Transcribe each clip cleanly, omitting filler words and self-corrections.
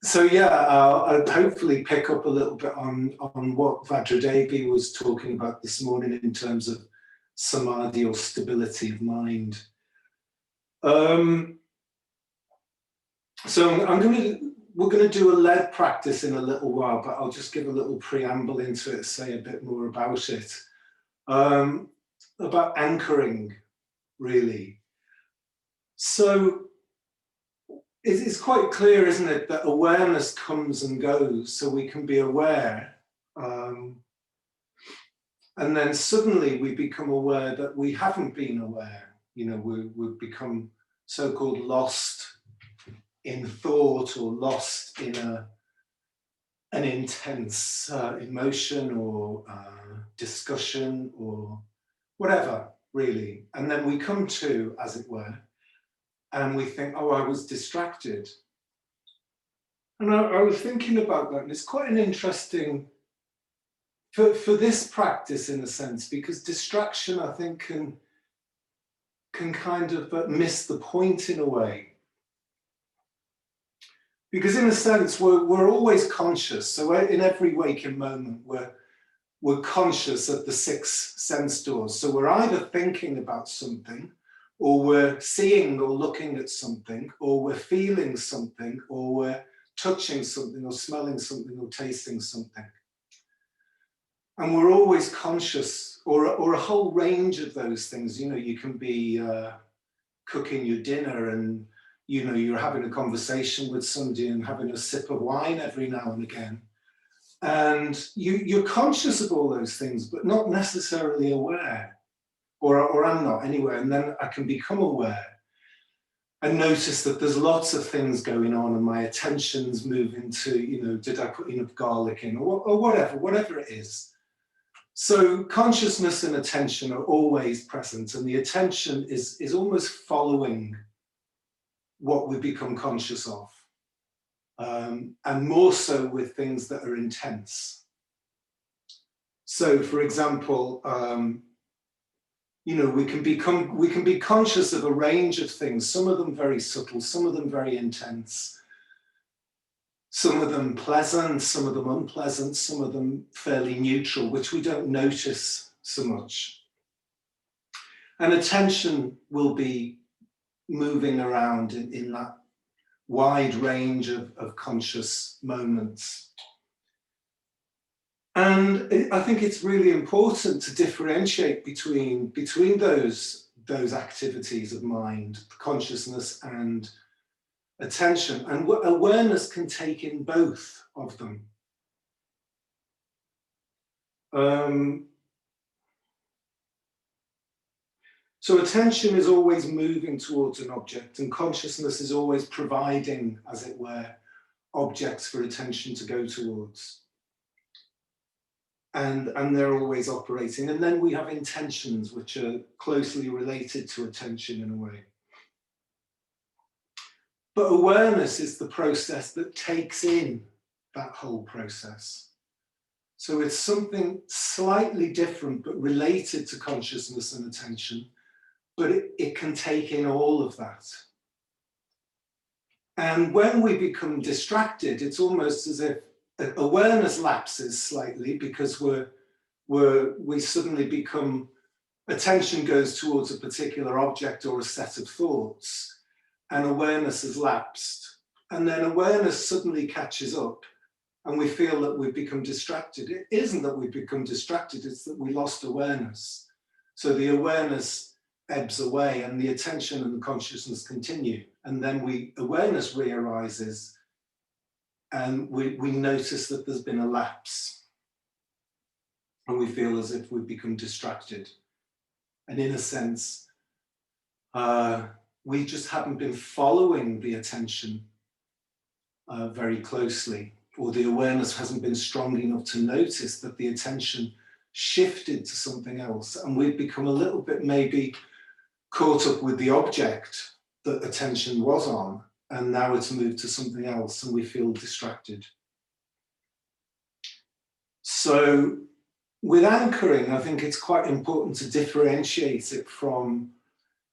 So yeah, I'll hopefully pick up a little bit on what Vajradevi was talking about this morning in terms of samadhi or stability of mind. So we're going to do a lead practice in a little while, but I'll just give a little preamble into it, say a bit more about it. About anchoring, really. So it's quite clear, isn't it, that awareness comes and goes, so we can be aware, and then suddenly we become aware that we haven't been aware. You know, we've become so-called lost in thought or lost in an intense emotion or discussion or whatever, really. And then we come to, as it were, and we think, oh, I was distracted. And I was thinking about that, and it's quite an interesting, for this practice in a sense, because distraction, I think, can kind of miss the point in a way. Because in a sense, we're always conscious. So in every waking moment, we're conscious of the 6 sense doors. So we're either thinking about something, or we're seeing or looking at something, or we're feeling something, or we're touching something, or smelling something, or tasting something. And we're always conscious, or a whole range of those things. You know, you can be cooking your dinner, and you know, you're having a conversation with somebody and having a sip of wine every now and again. And you're conscious of all those things, but not necessarily aware, or I'm not anyway. And then I can become aware and notice that there's lots of things going on, and my attention's moving to, you know, did I put enough garlic in, or whatever it is. So consciousness and attention are always present, and the attention is almost following what we become conscious of. And more so with things that are intense. So, for example, you know, we can be conscious of a range of things. Some of them very subtle, some of them very intense, some of them pleasant, some of them unpleasant, some of them fairly neutral, which we don't notice so much. And attention will be moving around in that wide range of conscious moments. And I think it's really important to differentiate between those activities of mind, consciousness and attention. And awareness can take in both of them. So attention is always moving towards an object, and consciousness is always providing, as it were, objects for attention to go towards. And they're always operating. And then we have intentions, which are closely related to attention in a way. But awareness is the process that takes in that whole process. So it's something slightly different, but related to consciousness and attention. But it can take in all of that. And when we become distracted, it's almost as if awareness lapses slightly, because we suddenly become, attention goes towards a particular object or a set of thoughts, and awareness has lapsed. And then awareness suddenly catches up, and we feel that we've become distracted. It isn't that we've become distracted, it's that we lost awareness. So the awareness ebbs away, and the attention and the consciousness continue. And then awareness rearises, and we notice that there's been a lapse. And we feel as if we've become distracted. And in a sense, we just haven't been following the attention very closely, or the awareness hasn't been strong enough to notice that the attention shifted to something else. And we've become a little bit maybe caught up with the object that attention was on, and now it's moved to something else, and we feel distracted. So with anchoring, I think it's quite important to differentiate it from,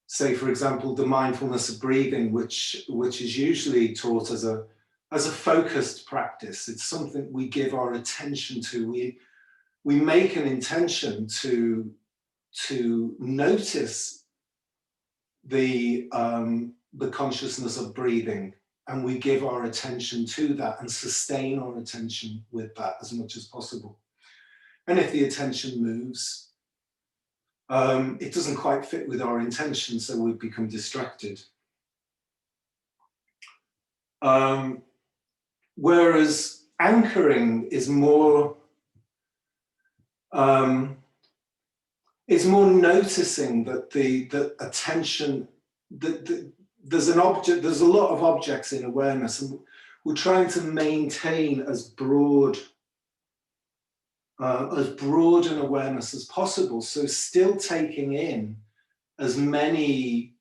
say, for example, the mindfulness of breathing, which is usually taught as a as a focused practice. It's something we give our attention to. We make an intention to notice the consciousness of breathing, and we give our attention to that and sustain our attention with that as much as possible. And if the attention moves, it doesn't quite fit with our intention, so we become distracted. Whereas anchoring is more noticing that the attention, there's an object, there's a lot of objects in awareness, and we're trying to maintain as broad an awareness as possible. So still taking in as many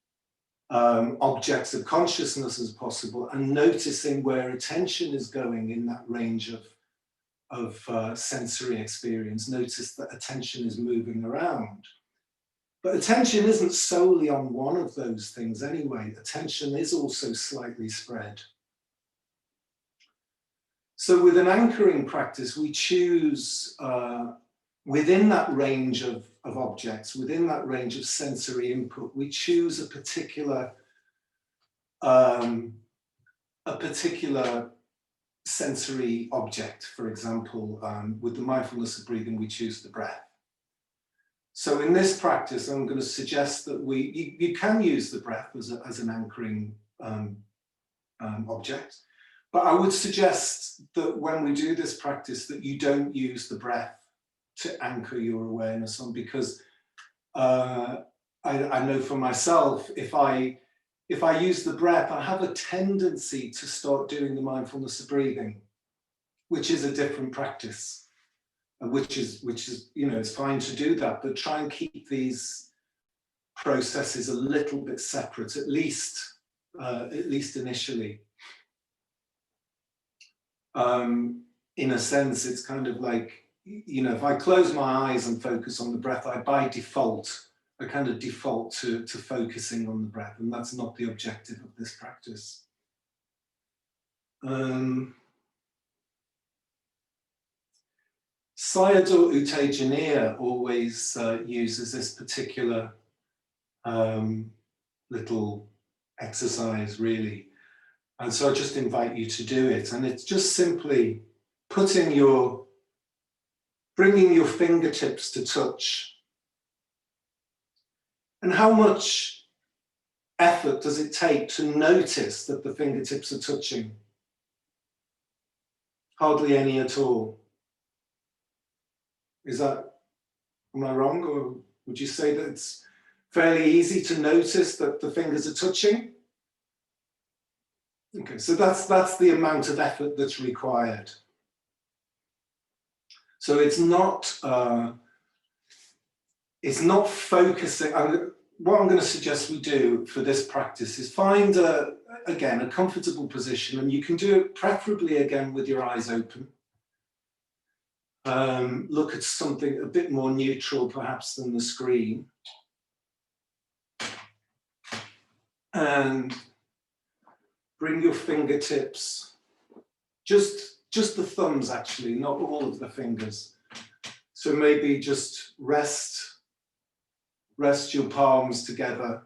objects of consciousness as possible, and noticing where attention is going in that range of sensory experience. Notice that attention is moving around. But attention isn't solely on one of those things anyway. Attention is also slightly spread. So with an anchoring practice, we choose within that range of objects, within that range of sensory input, we choose a particular sensory object. For example, with the mindfulness of breathing, we choose the breath. So in this practice, I'm going to suggest that you can use the breath as an anchoring object, but I would suggest that when we do this practice that you don't use the breath to anchor your awareness on, because I know for myself, if I use the breath, I have a tendency to start doing the mindfulness of breathing, which is a different practice. Which is, it's fine to do that, but try and keep these processes a little bit separate, at least initially. In a sense, it's kind of like, if I close my eyes and focus on the breath, I kind of default to focusing on the breath, and that's not the objective of this practice. Sayadaw U Tejaniya always uses this particular little exercise, really. And so I just invite you to do it. And it's just simply bringing your fingertips to touch. And how much effort does it take to notice that the fingertips are touching? Hardly any at all. Am I wrong? Or would you say that it's fairly easy to notice that the fingers are touching? Okay, so that's the amount of effort that's required. So it's not focusing. What I'm going to suggest we do for this practice is find again a comfortable position, and you can do it preferably again with your eyes open. Look at something a bit more neutral perhaps than the screen. And bring your fingertips, just the thumbs actually, not all of the fingers. So maybe just rest your palms together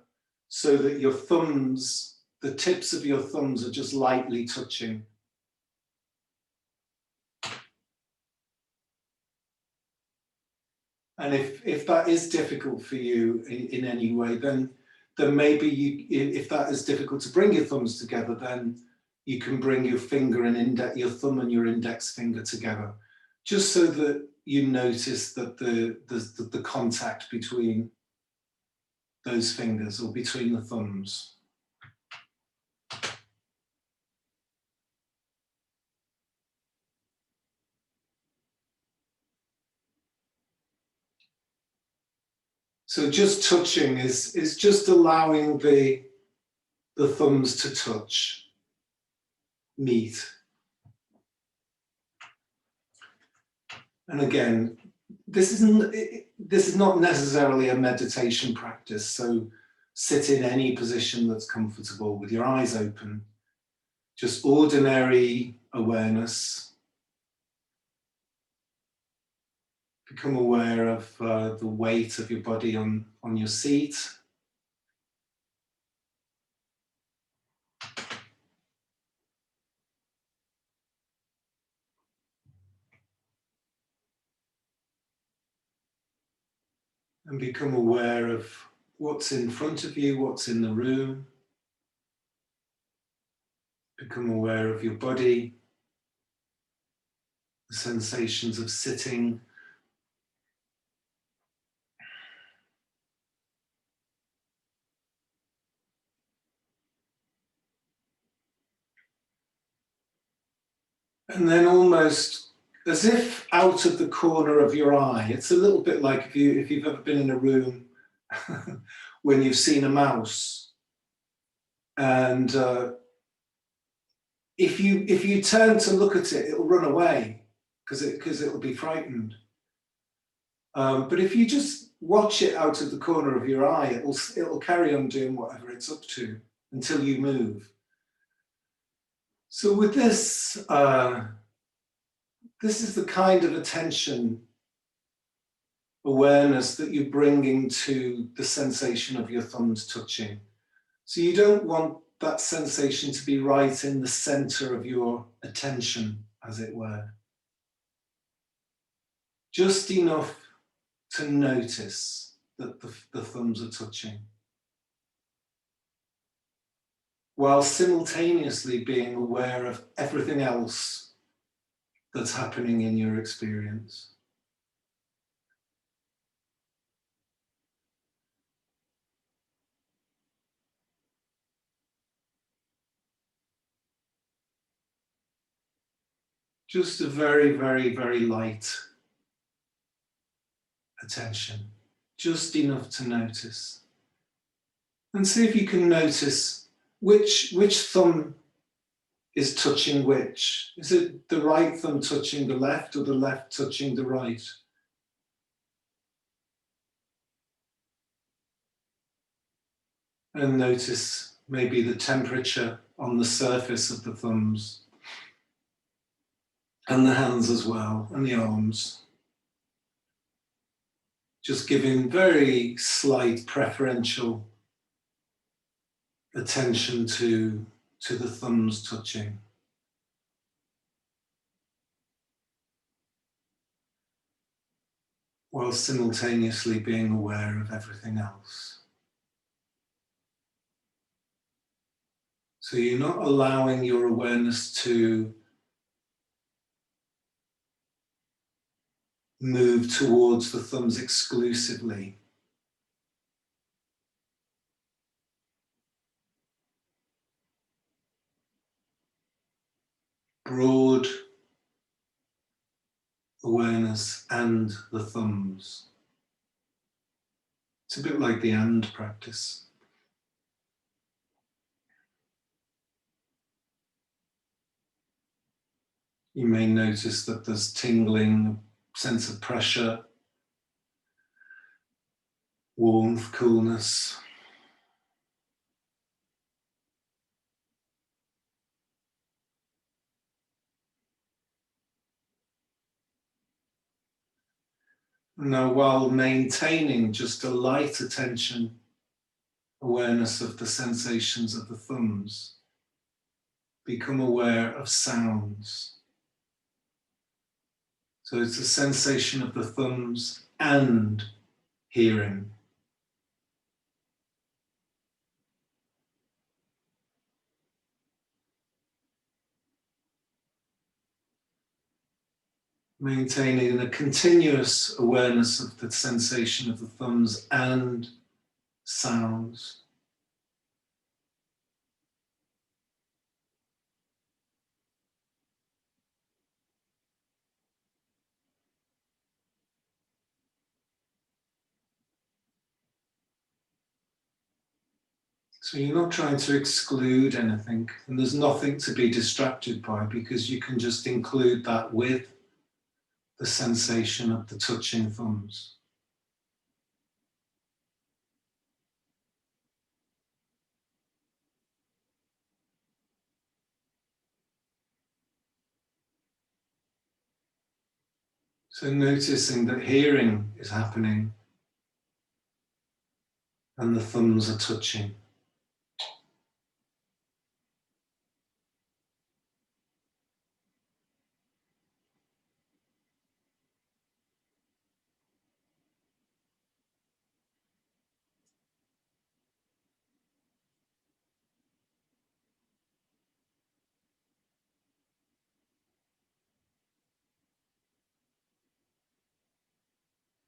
so that your thumbs, the tips of your thumbs are just lightly touching. And if that is difficult for you in any way, then maybe if that is difficult to bring your thumbs together, then you can bring your thumb and your index finger together, just so that you notice that the contact between those fingers or between the thumbs. So just touching is just allowing the thumbs to touch, meet. And again, this is not necessarily a meditation practice, so sit in any position that's comfortable with your eyes open. just ordinary awareness. Become aware of the weight of your body on your seat. And become aware of what's in front of you, what's in the room. Become aware of your body, the sensations of sitting. And then almost as if out of the corner of your eye, it's a little bit like if you've ever been in a room when you've seen a mouse, and if you turn to look at it, it'll run away because it'll be frightened. But if you just watch it out of the corner of your eye, it'll carry on doing whatever it's up to until you move. So with this, this is the kind of attention, awareness that you bring into the sensation of your thumbs touching. So you don't want that sensation to be right in the center of your attention, as it were. Just enough to notice that the thumbs are touching, while simultaneously being aware of everything else that's happening in your experience. Just a very, very, very light attention, just enough to notice. And see if you can notice which thumb is touching which. Is it the right thumb touching the left or the left touching the right? And notice maybe the temperature on the surface of the thumbs and the hands as well, and the arms. Just giving very slight preferential attention to the thumbs touching. While simultaneously being aware of everything else. So you're not allowing your awareness to move towards the thumbs exclusively. Broad awareness and the thumbs. It's a bit like the and practice. You may notice that there's tingling, sense of pressure, warmth, coolness. Now, while maintaining just a light attention, awareness of the sensations of the thumbs, become aware of sounds. So it's a sensation of the thumbs and hearing. Maintaining a continuous awareness of the sensation of the thumbs and sounds. So you're not trying to exclude anything, and there's nothing to be distracted by, because you can just include that with the sensation of the touching thumbs. So noticing that hearing is happening and the thumbs are touching.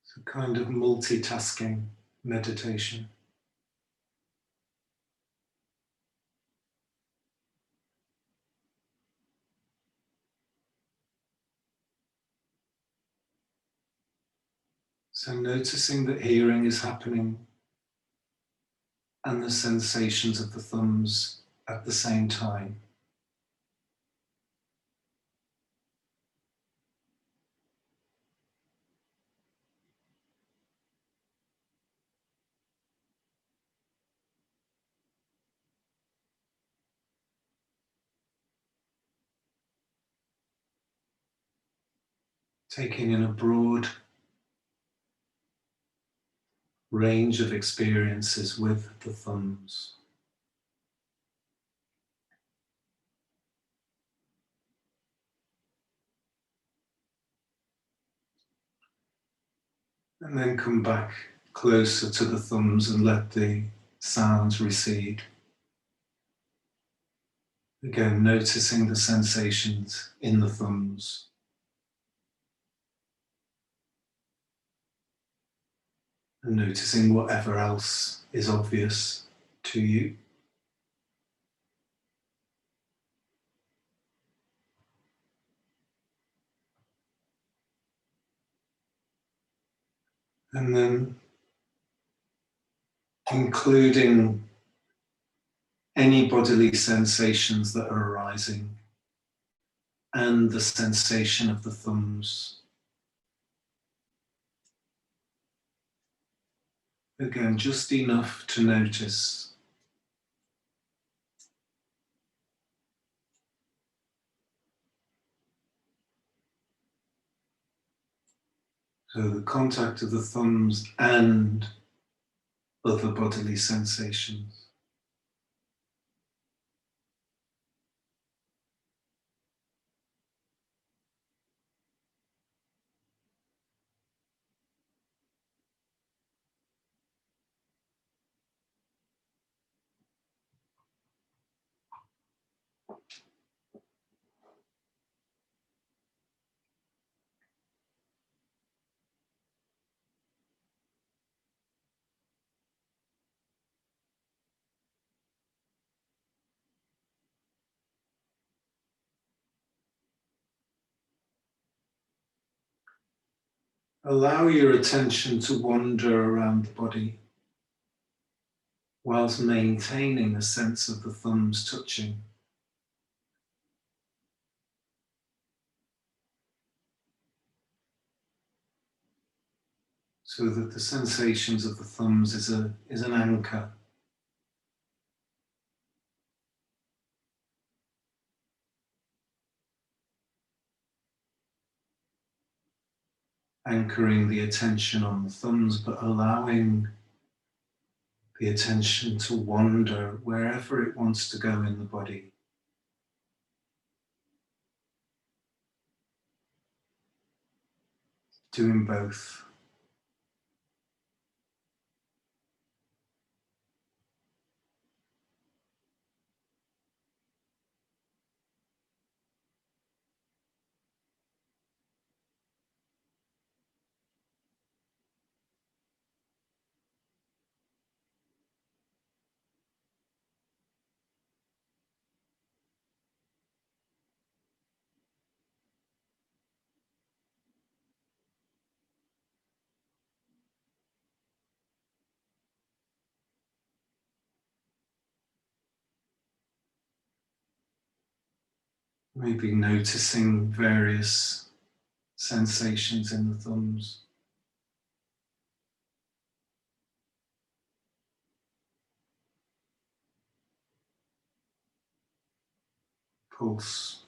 It's a kind of multitasking meditation. So noticing that hearing is happening and the sensations of the thumbs at the same time. Taking in a broad range of experiences with the thumbs. And then come back closer to the thumbs and let the sounds recede. Again, noticing the sensations in the thumbs. And noticing whatever else is obvious to you. And then including any bodily sensations that are arising and the sensation of the thumbs. Again, just enough to notice. So the contact of the thumbs and other bodily sensations. Allow your attention to wander around the body whilst maintaining a sense of the thumbs touching. So that the sensations of the thumbs is an anchor. Anchoring the attention on the thumbs, but allowing the attention to wander wherever it wants to go in the body. Doing both. Maybe noticing various sensations in the thumbs. Pulse.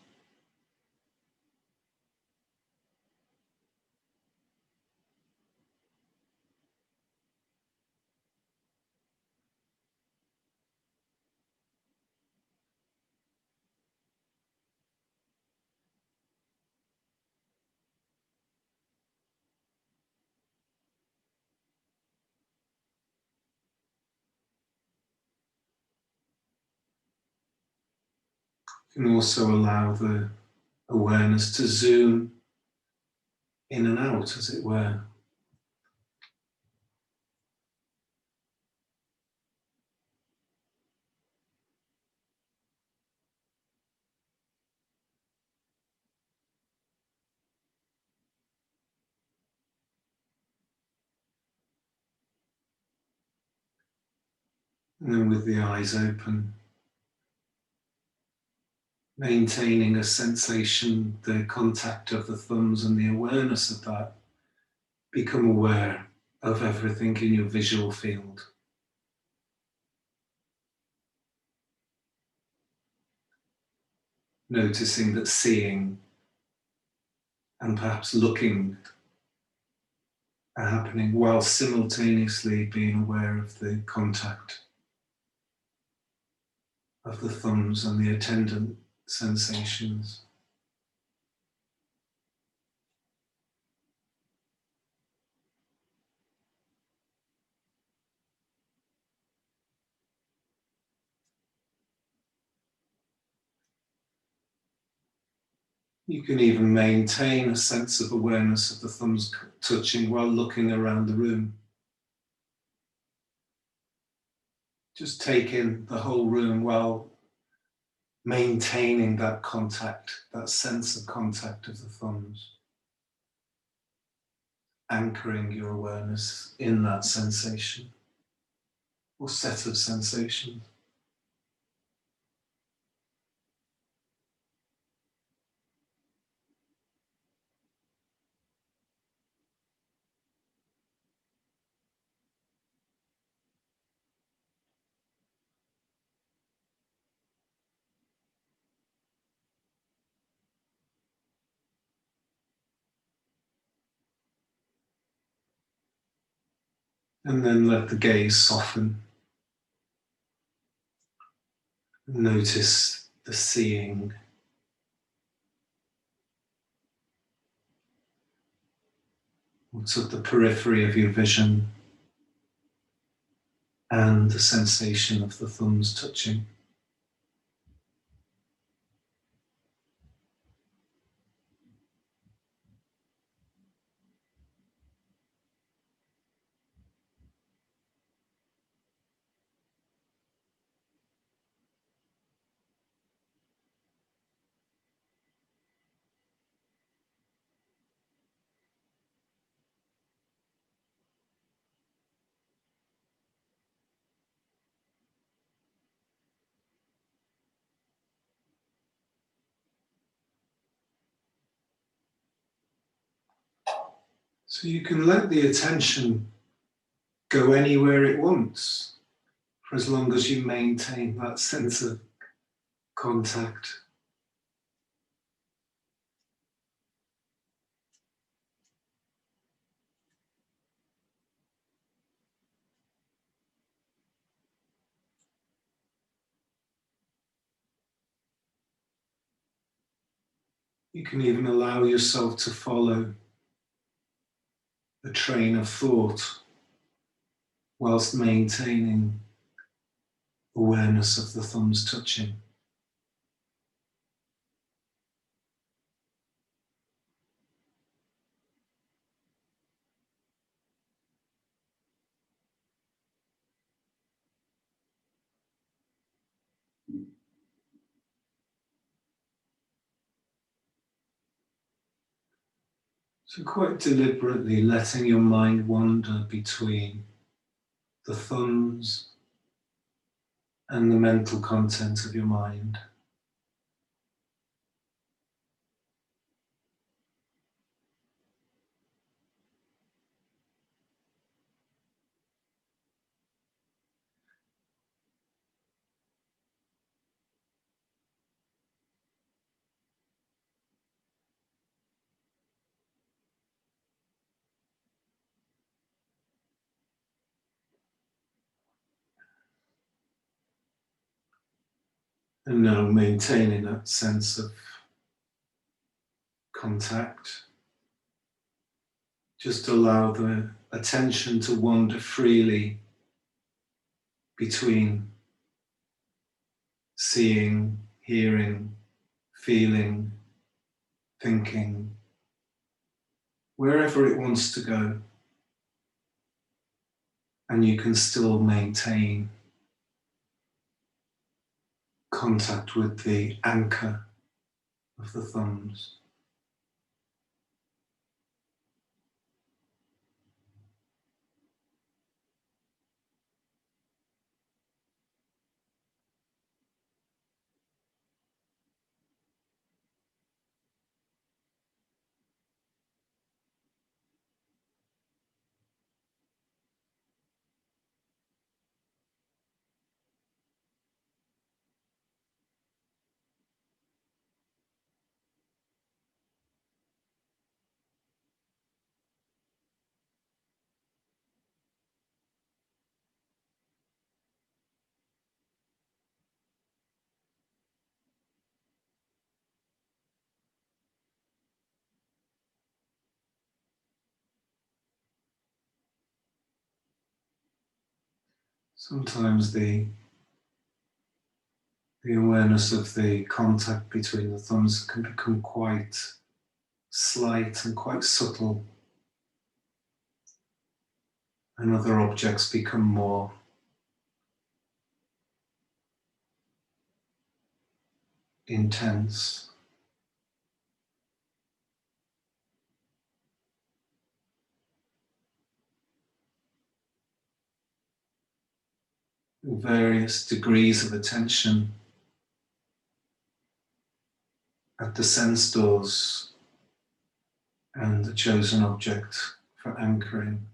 You can also allow the awareness to zoom in and out, as it were. And then with the eyes open, maintaining a sensation, the contact of the thumbs and the awareness of that, become aware of everything in your visual field. Noticing that seeing and perhaps looking are happening while simultaneously being aware of the contact of the thumbs and the attendant sensations. You can even maintain a sense of awareness of the thumbs touching while looking around the room. Just take in the whole room while maintaining that contact, that sense of contact of the thumbs. Anchoring your awareness in that sensation or set of sensations. And then let the gaze soften. Notice the seeing. What's at the periphery of your vision, and the sensation of the thumbs touching. So you can let the attention go anywhere it wants, for as long as you maintain that sense of contact. You can even allow yourself to follow a train of thought whilst maintaining awareness of the thumbs touching. So quite deliberately letting your mind wander between the thumbs and the mental content of your mind. And now maintaining that sense of contact. Just allow the attention to wander freely between seeing, hearing, feeling, thinking, wherever it wants to go. And you can still maintain contact with the anchor of the thumbs. Sometimes the awareness of the contact between the thumbs can become quite slight and quite subtle, and other objects become more intense. Various degrees of attention at the sense doors and the chosen object for anchoring.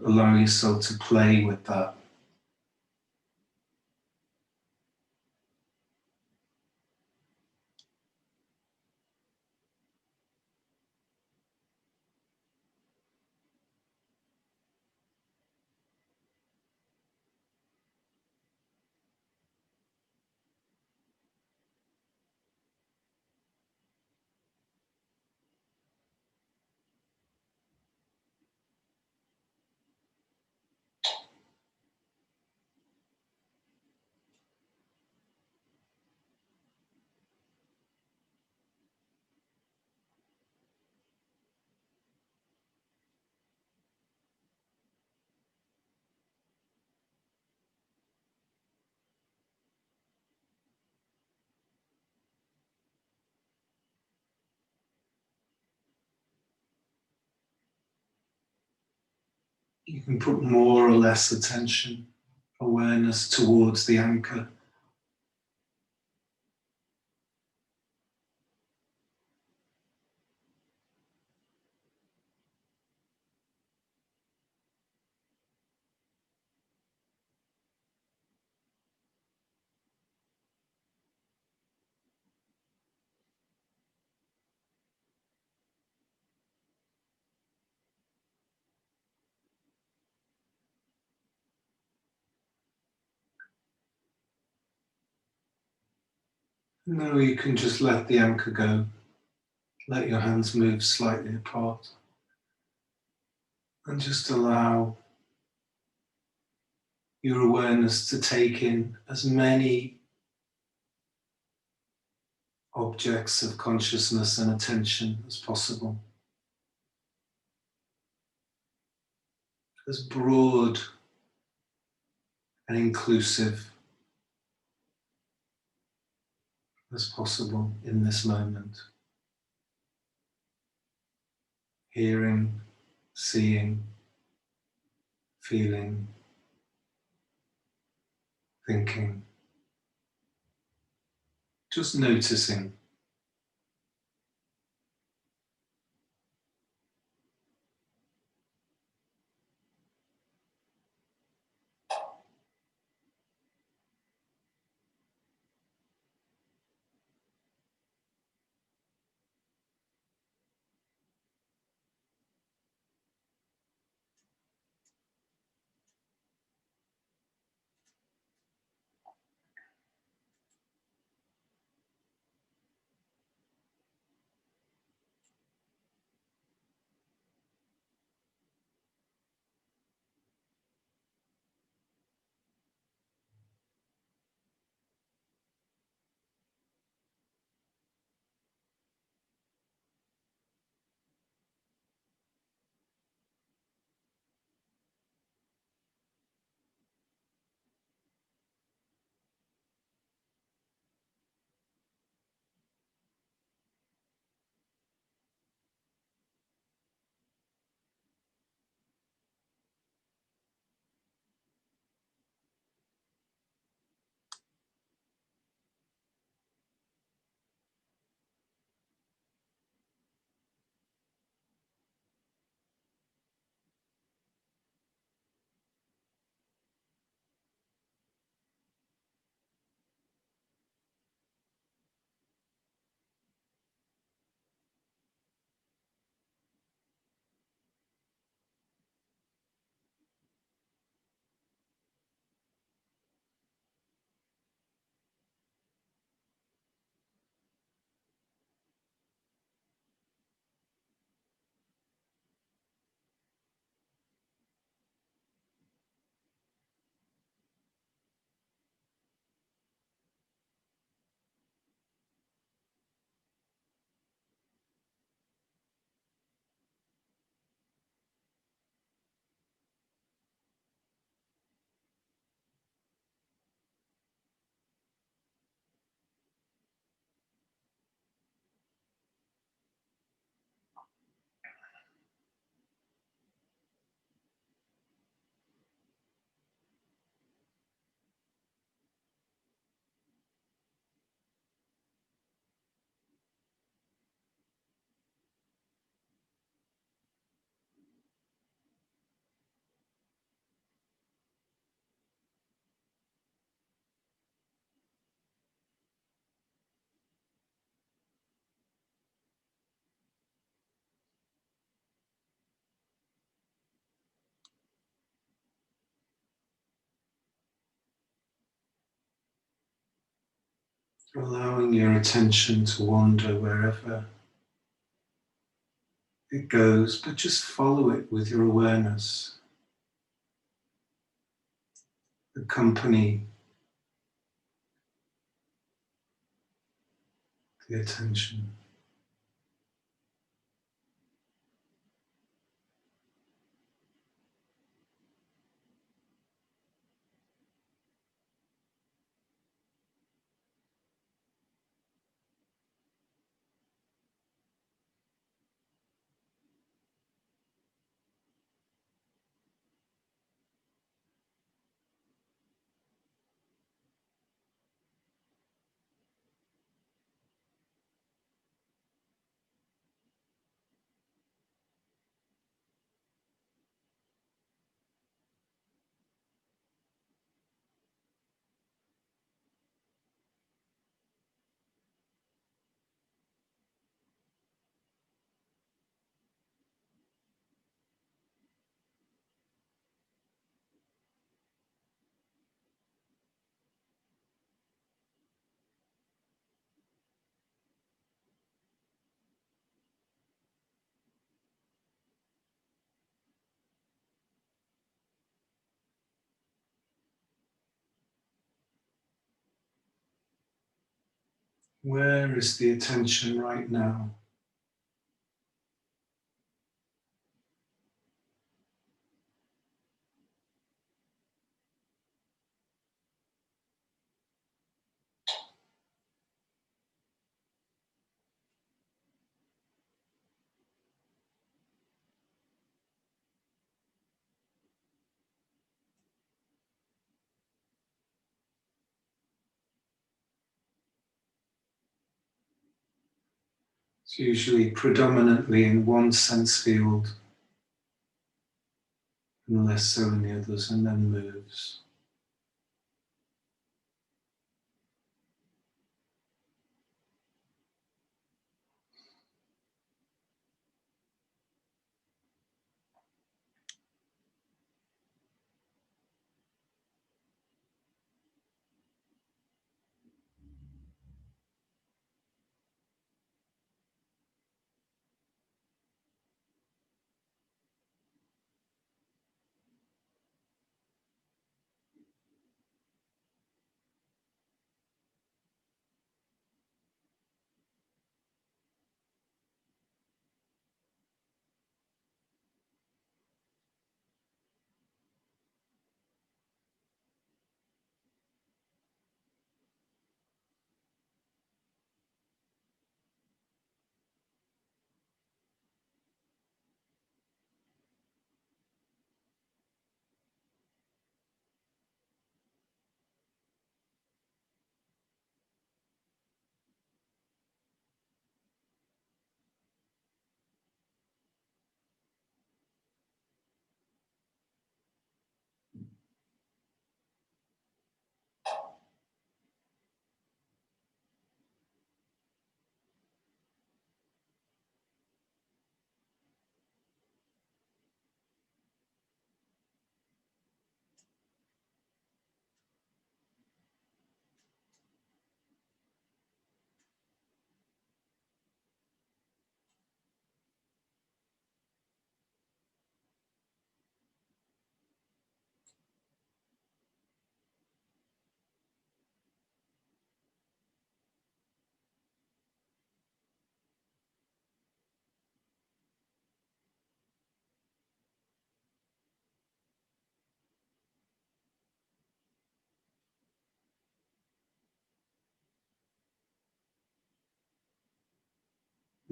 Allow yourself to play with that. You can put more or less attention, awareness towards the anchor. No, you can just let the anchor go. Let your hands move slightly apart. And just allow your awareness to take in as many objects of consciousness and attention as possible. As broad and inclusive as possible in this moment. Hearing, seeing, feeling, thinking, just noticing. allowing your attention to wander wherever it goes, but just follow it with your awareness. Accompany the attention. Where is the attention right now? It's usually predominantly in one sense field and less so in the others, and then moves.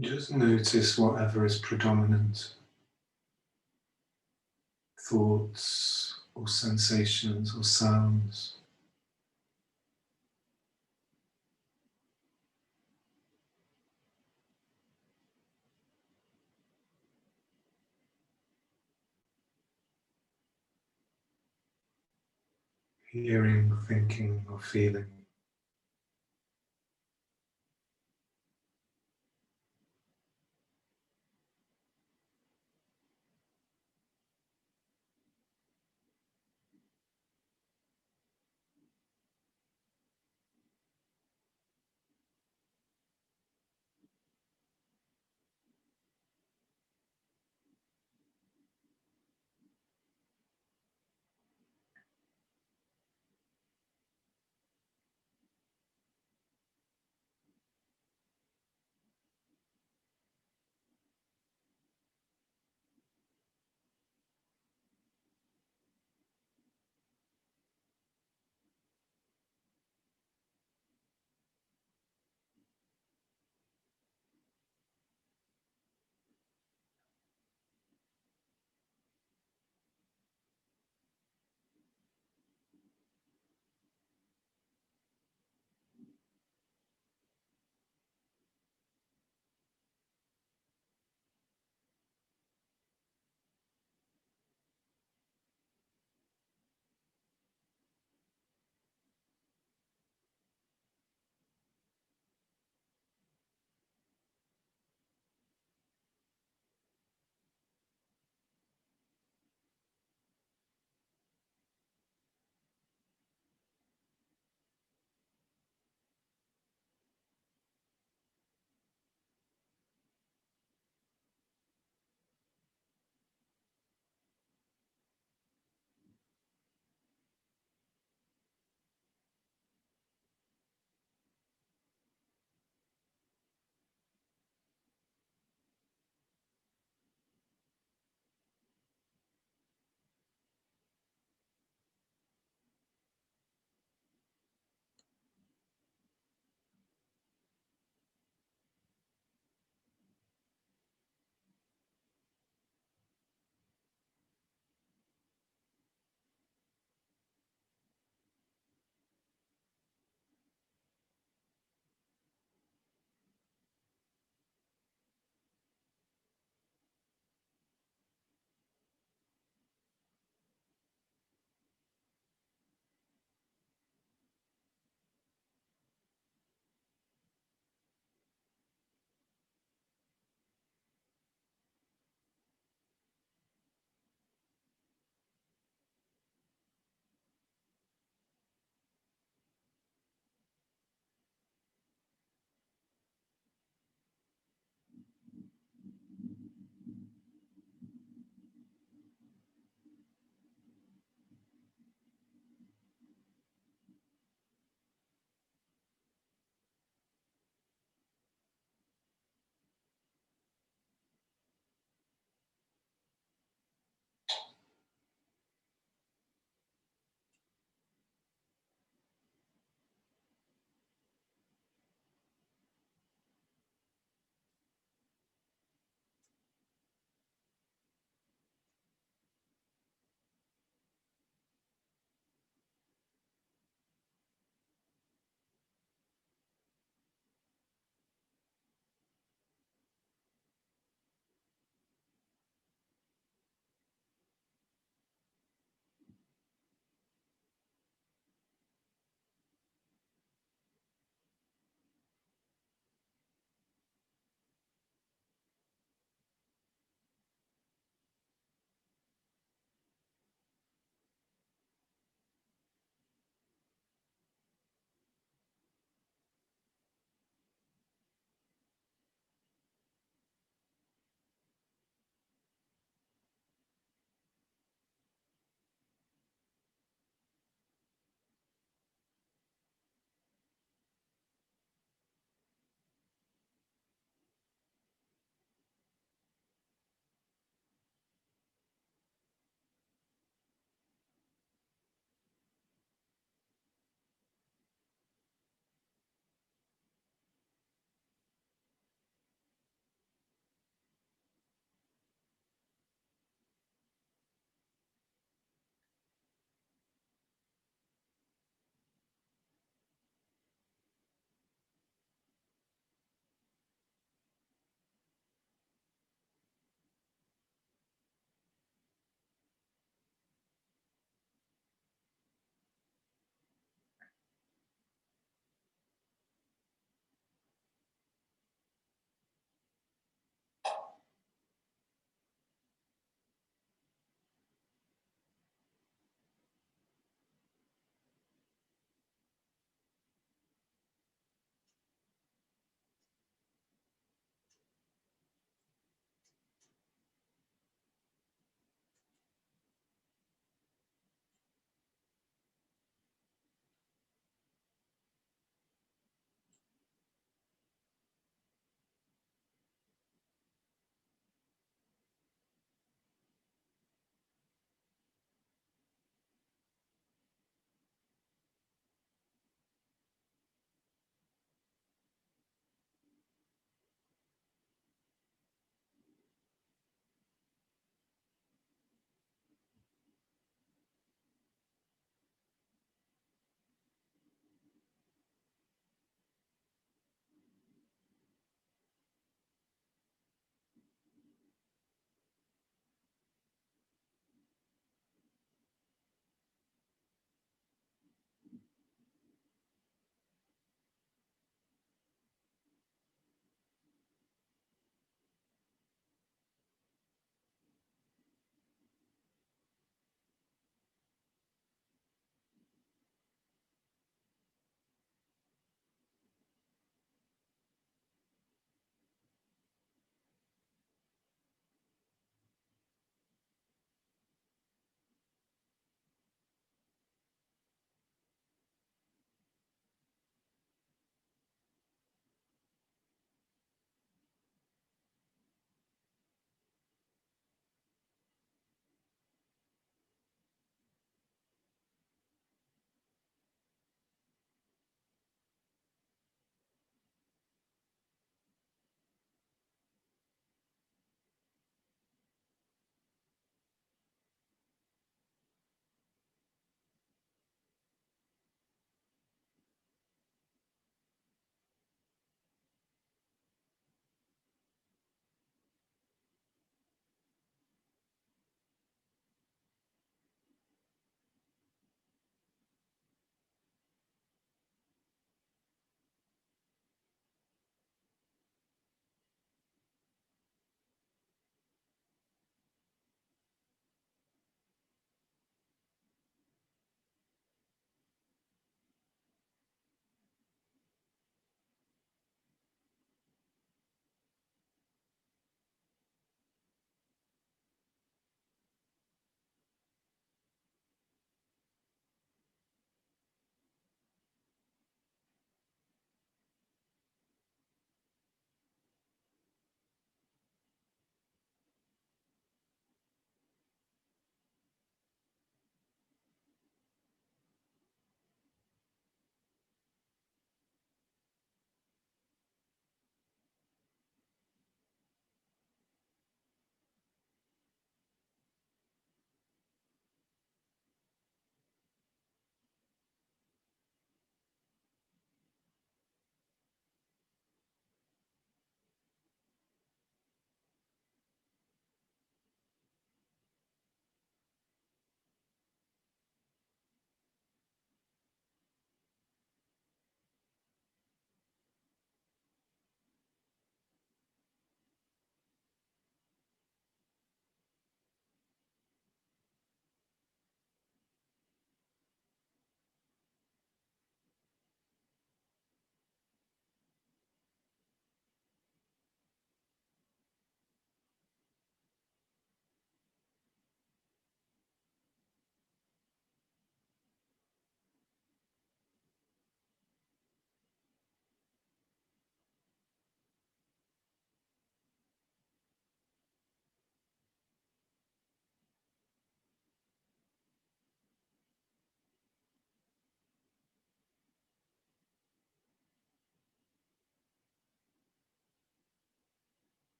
Just notice whatever is predominant, thoughts or sensations or sounds. Hearing, thinking, or feeling.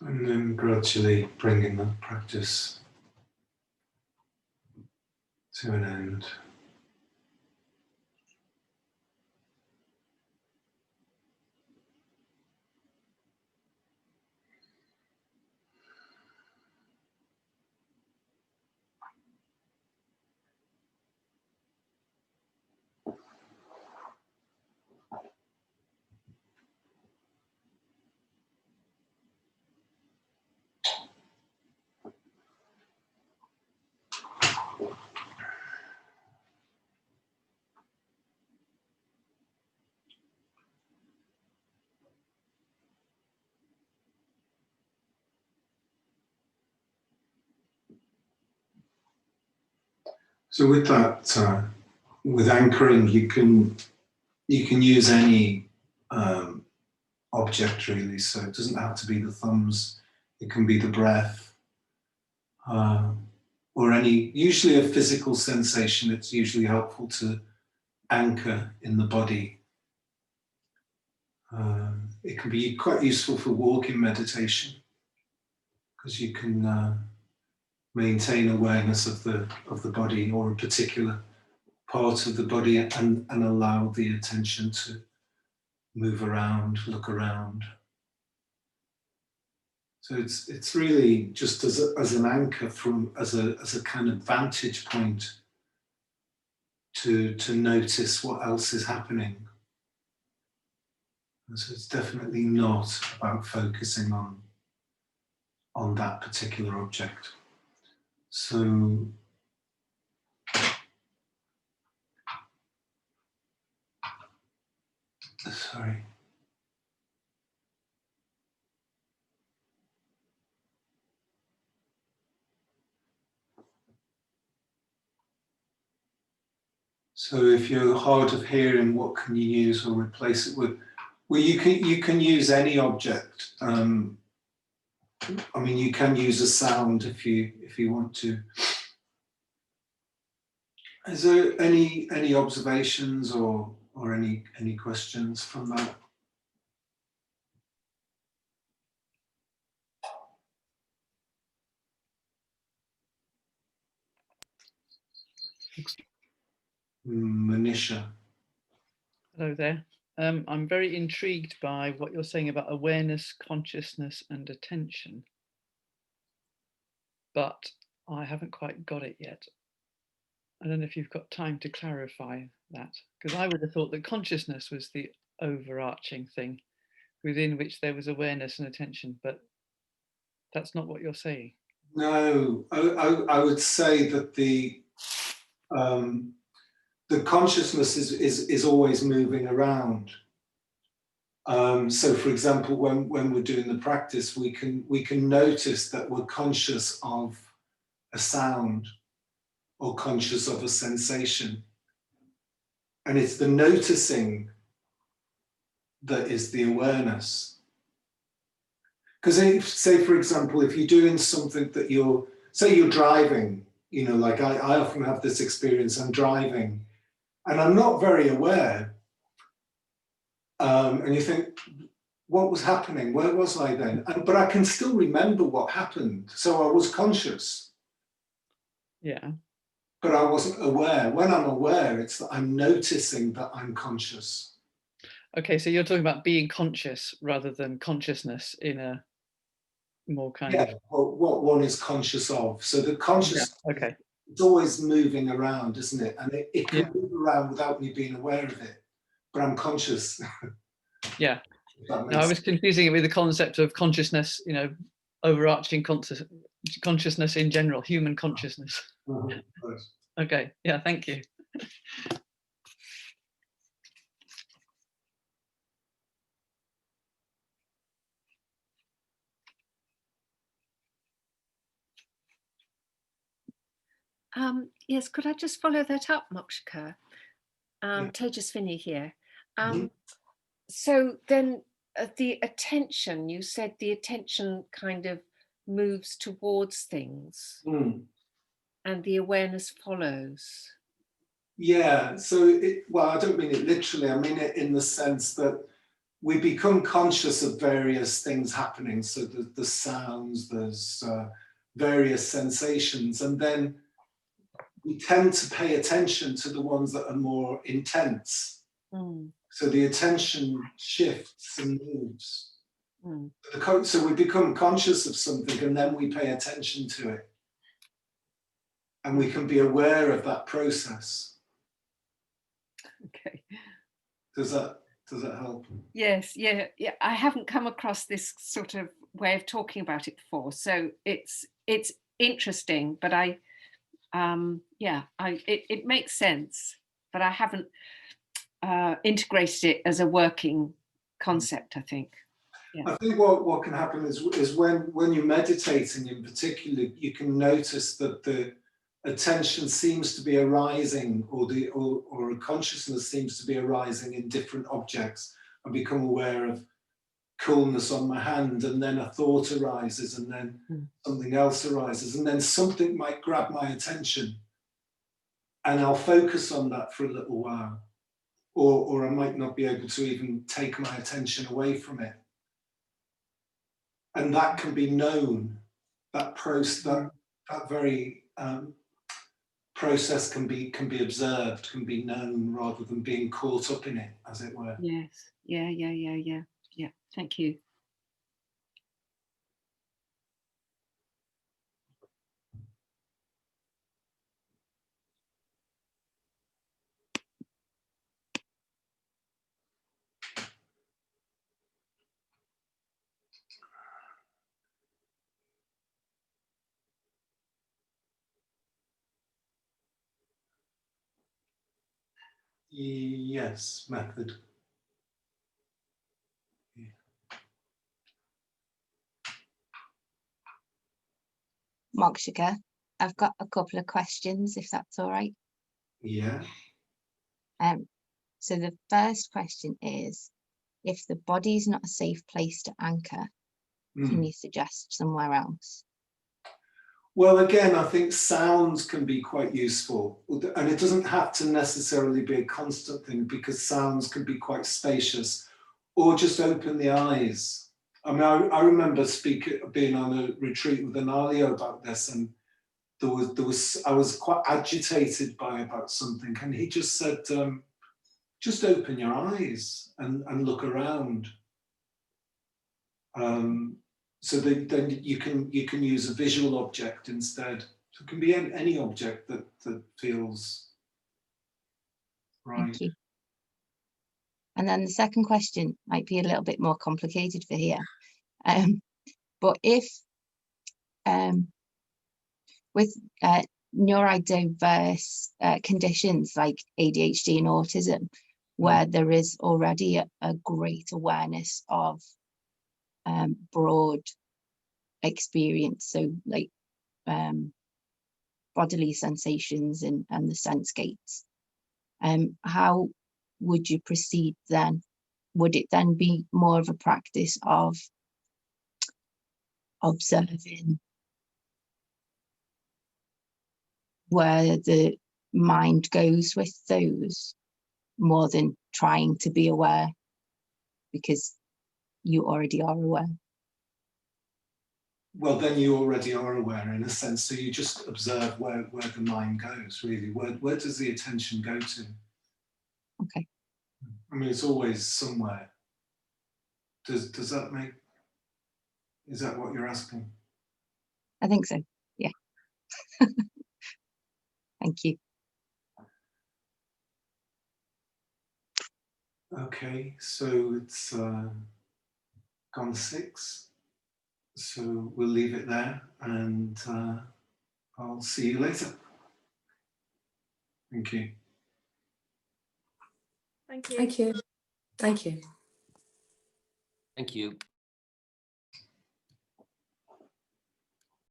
And then gradually bringing that practice to an end. So with that, with anchoring, you can use any object really. So it doesn't have to be the thumbs. It can be the breath, or usually a physical sensation. It's usually helpful to anchor in the body. It can be quite useful for walking meditation because you can maintain awareness of the body or a particular part of the body and allow the attention to move around, look around. So it's really just as an anchor as a kind of vantage point to notice what else is happening. And so it's definitely not about focusing on that particular object. So sorry. So if you're hard of hearing, what can you use or replace it with? Well, you can use any object. I mean, you can use a sound if you want to. Is there any observations or any questions from that? Manisha. Hello there. I'm very intrigued by what you're saying about awareness, consciousness, and attention, but I haven't quite got it yet. I don't know if you've got time to clarify that, because I would have thought that consciousness was the overarching thing within which there was awareness and attention, but that's not what you're saying. No, I would say that the consciousness is always moving around. So, for example, when we're doing the practice, we can notice that we're conscious of a sound or conscious of a sensation, and it's the noticing that is the awareness. Because say, for example, if you're doing something that you're driving, you know, like I often have this experience. I'm driving, and I'm not very aware, and you think, what was happening? Where was I then? But I can still remember what happened. So I was conscious. Yeah. But I wasn't aware. When I'm aware, it's that I'm noticing that I'm conscious. Okay, so you're talking about being conscious rather than consciousness in a more kind of... Well, what one is conscious of. So the conscious, okay, it's always moving around, isn't it? And it can move around without me being aware of it. But I'm conscious. Yeah. No, I was confusing it with the concept of consciousness, you know, overarching consciousness in general, human consciousness. Okay, yeah, thank you. Yes, could I just follow that up, Mokshaka? Tejasvini here. So then the attention, you said the attention kind of moves towards things and the awareness follows. Yeah, so well, I don't mean it literally. I mean it in the sense that we become conscious of various things happening. So the sounds, there's various sensations, and then we tend to pay attention to the ones that are more intense. So the attention shifts and moves. So we become conscious of something and then we pay attention to it. And we can be aware of that process. Okay. Does that help? Yes, yeah. I haven't come across this sort of way of talking about it before. So it's interesting, but it makes sense, but I haven't integrated it as a working concept, I think. Yeah. I think what can happen is when you're meditating in particular, you can notice that the attention seems to be arising, or a consciousness seems to be arising in different objects. I become aware of coolness on my hand, and then a thought arises, and then something else arises, and then something might grab my attention, and I'll focus on that for a little while, or I might not be able to even take my attention away from it. And that can be known. That very process can be observed, can be known, rather than being caught up in it, as it were. Yes. Yeah. Thank you. Yes, method. Mokshaka, I've got a couple of questions, if that's all right. Yeah. So the first question is, if the body's not a safe place to anchor, can you suggest somewhere else? Well, again, I think sounds can be quite useful, and it doesn't have to necessarily be a constant thing, because sounds can be quite spacious, or just open the eyes. I mean, I remember being on a retreat with an alio about this, and I was quite agitated about something, and he just said, just open your eyes and look around. So then you can use a visual object instead. So it can be any object that feels right. Thank you. And then the second question might be a little bit more complicated for here. But if with neurodiverse conditions like ADHD and autism, where there is already a great awareness of broad experience, so like bodily sensations and the sense gates, how would you proceed then? Would it then be more of a practice of observing where the mind goes with those, more than trying to be aware, because you already are aware? Well, then you already are aware, in a sense, so you just observe where the mind goes, really. Where does the attention go to? Okay. I mean, it's always somewhere. Does that make... Is that what you're asking? I think so, yeah. Thank you. Okay, so it's gone 6. So we'll leave it there, and I'll see you later. Thank you. Thank you. Thank you. Thank you.